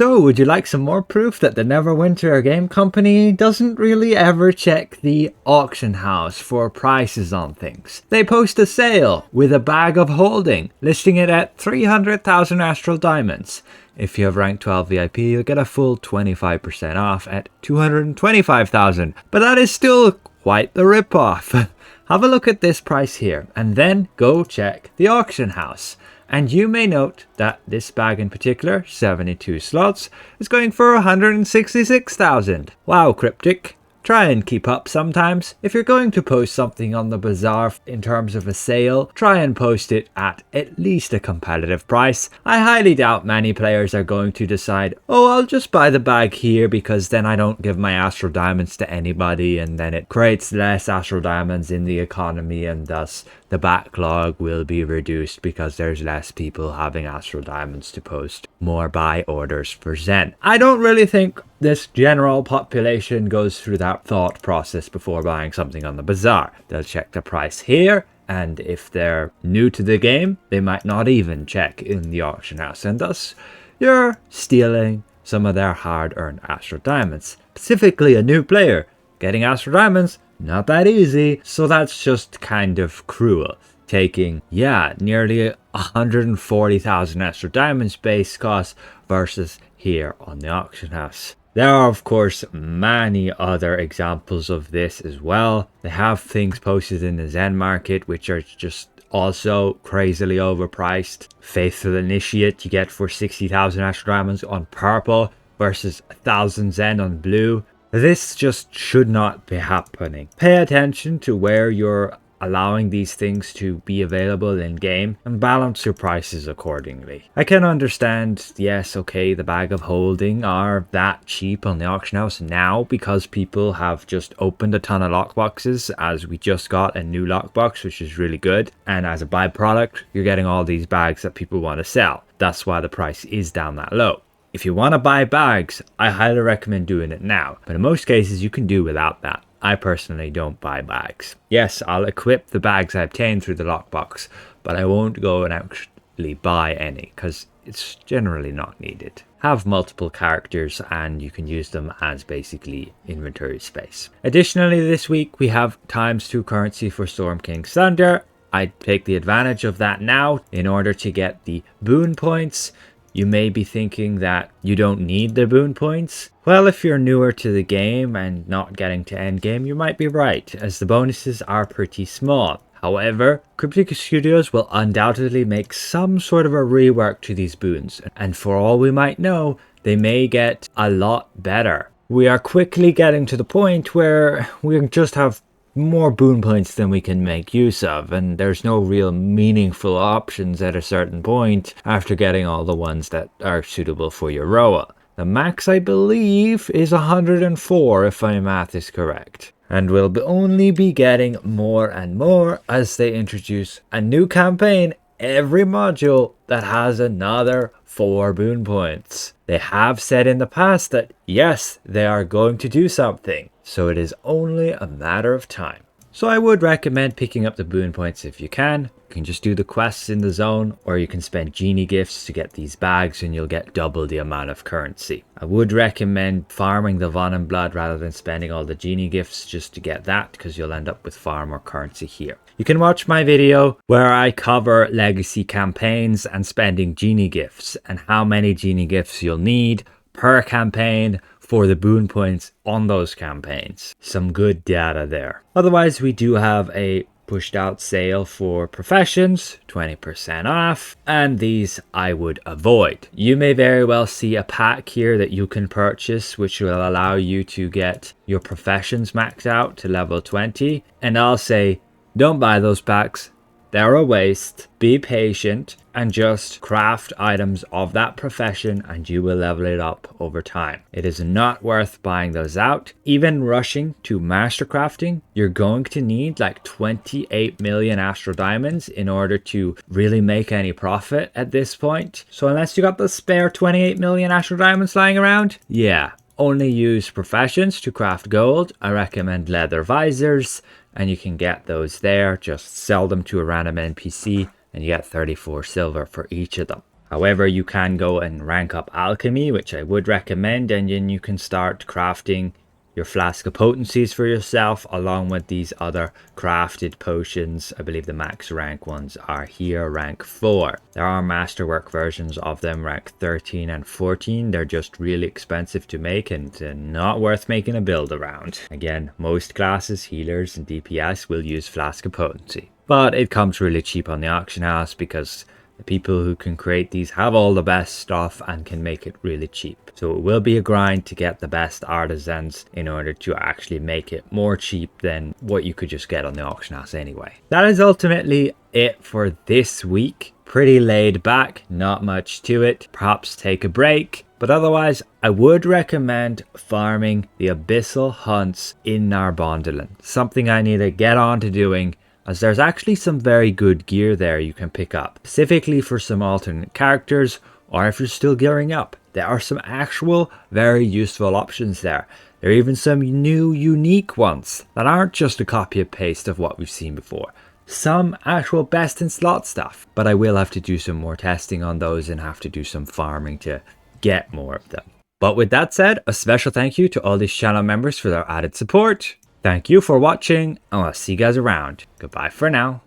So, would you like some more proof that the Neverwinter game company doesn't really ever check the auction house for prices on things? They post a sale with a bag of holding, listing it at 300,000 astral diamonds. If you have rank 12 VIP, you'll get a full 25% off at 225,000. But that is still quite the ripoff. Have a look at this price here, and then go check the auction house. And you may note that this bag in particular, 72 slots, is going for 166,000. Wow, Cryptic. Try and keep up sometimes. If you're going to post something on the Bazaar in terms of a sale, try and post it at least a competitive price. I highly doubt many players are going to decide, oh, I'll just buy the bag here because then I don't give my astral diamonds to anybody, and then it creates less astral diamonds in the economy, and thus the backlog will be reduced because there's less people having astral diamonds to post more buy orders for Zen. I don't really think this general population goes through that thought process before buying something on the Bazaar. They'll check the price here, and if they're new to the game, they might not even check in the auction house, and thus you're stealing some of their hard-earned astral diamonds. Specifically a new player getting astral diamonds, not that easy, so that's just kind of cruel. Taking, nearly 140,000 astral diamonds base cost versus here on the auction house. There are, of course, many other examples of this as well. They have things posted in the Zen market which are just also crazily overpriced. Faithful Initiate you get for 60,000 astral diamonds on purple versus 1,000 Zen on blue. This just should not be happening. Pay attention to where you're allowing these things to be available in game and balance your prices accordingly. I can understand, yes, okay, the bag of holding are that cheap on the auction house now because people have just opened a ton of lockboxes, as we just got a new lockbox, which is really good. And as a byproduct, you're getting all these bags that people want to sell. That's why the price is down that low. If you want to buy bags, I highly recommend doing it now, but in most cases you can do without that. I personally don't buy bags. Yes, I'll equip the bags I obtain through the lockbox, but I won't go and actually buy any because it's generally not needed. Have multiple characters and you can use them as basically inventory space. Additionally, this week we have ×2 currency for Storm King's Thunder. I take the advantage of that now in order to get the boon points. You may be thinking that you don't need the boon points. Well, if you're newer to the game and not getting to endgame, you might be right, as the bonuses are pretty small. However, Cryptic Studios will undoubtedly make some sort of a rework to these boons, and for all we might know, they may get a lot better. We are quickly getting to the point where we just have more boon points than we can make use of, and there's no real meaningful options at a certain point after getting all the ones that are suitable for your Roa. The max, I believe, is 104 if my math is correct. And we'll only be getting more and more as they introduce a new campaign every module that has another 4 boon points. They have said in the past that yes, they are going to do something, so it is only a matter of time. So I would recommend picking up the boon points if you can. You can just do the quests in the zone, or you can spend genie gifts to get these bags and you'll get double the amount of currency. I would recommend farming the Von and Blood rather than spending all the genie gifts just to get that, because you'll end up with far more currency here. You can watch my video where I cover legacy campaigns and spending genie gifts and how many genie gifts you'll need per campaign for the boon points on those campaigns. Some good data there. Otherwise, we do have a pushed out sale for professions, 20% off, and these I would avoid. You may very well see a pack here that you can purchase which will allow you to get your professions maxed out to level 20, and I'll say don't buy those packs. They're a waste. Be patient and just craft items of that profession and you will level it up over time. It is not worth buying those out. Even rushing to master crafting, you're going to need like 28 million astral diamonds in order to really make any profit at this point. So unless you got the spare 28 million astral diamonds lying around, yeah, only use professions to craft gold. I recommend leather visors, and you can get those there. Just sell them to a random NPC and you get 34 silver for each of them. However, you can go and rank up alchemy, which I would recommend, and then you can start crafting your flask of potencies for yourself along with these other crafted potions. I believe the max rank ones are here, rank 4. There are masterwork versions of them, rank 13 and 14. They're just really expensive to make and not worth making a build around. Again, most classes, healers and DPS, will use flask of potency, but it comes really cheap on the auction house because the people who can create these have all the best stuff and can make it really cheap. So it will be a grind to get the best artisans in order to actually make it more cheap than what you could just get on the auction house anyway. That is ultimately it for this week. Pretty laid back, not much to it. Perhaps take a break. But otherwise, I would recommend farming the abyssal hunts in Narbondelin. Something I need to get on to doing, as there's actually some very good gear there you can pick up, specifically for some alternate characters, or if you're still gearing up. There are some actual very useful options there. There are even some new unique ones that aren't just a copy and paste of what we've seen before. Some actual best in slot stuff, but I will have to do some more testing on those and have to do some farming to get more of them. But with that said, a special thank you to all these channel members for their added support. Thank you for watching, and I'll see you guys around. Goodbye for now.